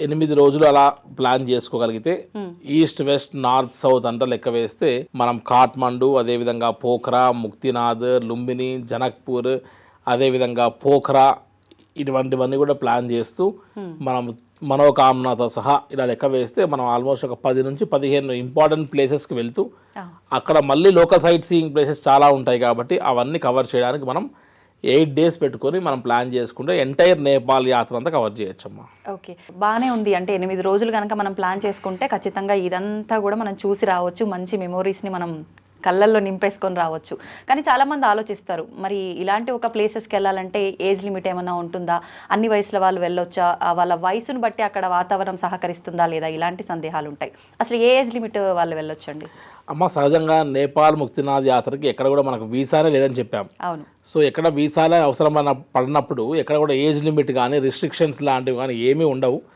8 రోజులు అలా ప్లాన్ చేసుకోగలిగితే ఈస్ట్ వెస్ట్ నార్త్ సౌత్ అంతా లెక్క వేస్తే మనం కాఠ్మండు, అదేవిధంగా పోఖ్రా, ముక్తినాథ్, లుంబిని, జనక్పూర్, అదేవిధంగా పోఖ్రా ఇటువంటివన్నీ కూడా ప్లాన్ చేస్తూ మనం మనోకామనతో సహా ఇలా లెక్క వేస్తే మనం ఆల్మోస్ట్ ఒక 10 నుంచి 15 ఇంపార్టెంట్ ప్లేసెస్కి వెళ్తూ అక్కడ మళ్ళీ లోకల్ సైట్ సీయింగ్ ప్లేసెస్ చాలా ఉంటాయి కాబట్టి అవన్నీ కవర్ చేయడానికి మనం 8 days పెట్టుకొని మనం ప్లాన్ చేసుకుంటే ఎంటైర్ నేపాల్ యాత్ర అంతా కవర్ చేయొచ్చమ్మా. ఓకే, బాగానే ఉంది. అంటే 8 రోజులు కనుక మనం ప్లాన్ చేసుకుంటే ఖచ్చితంగా ఇదంతా కూడా మనం చూసి రావచ్చు, మంచి మెమోరీస్ని మనం కళ్ళల్లో నింపేసుకొని రావచ్చు. కానీ చాలామంది ఆలోచిస్తారు, మరి ఇలాంటి ఒక ప్లేసెస్కి వెళ్ళాలంటే ఏజ్ లిమిట్ ఏమైనా ఉంటుందా, అన్ని వయసుల వాళ్ళు వెళ్ళొచ్చా, వాళ్ళ వయసును బట్టి అక్కడ వాతావరణం సహకరిస్తుందా లేదా, ఇలాంటి సందేహాలు ఉంటాయి. అసలు ఏ ఏజ్ లిమిట్ వాళ్ళు వెళ్ళొచ్చండి? అమ్మ, సహజంగా నేపాల్ ముక్తినాథ్ యాత్రకి ఎక్కడ కూడా మనకు వీసానే లేదని చెప్పాం. అవును. సో ఎక్కడ వీసాలే అవసరం పడినప్పుడు ఎక్కడ కూడా ఏజ్ లిమిట్ కానీ రిస్ట్రిక్షన్స్ లాంటివి కానీ ఏమీ ఉండవు.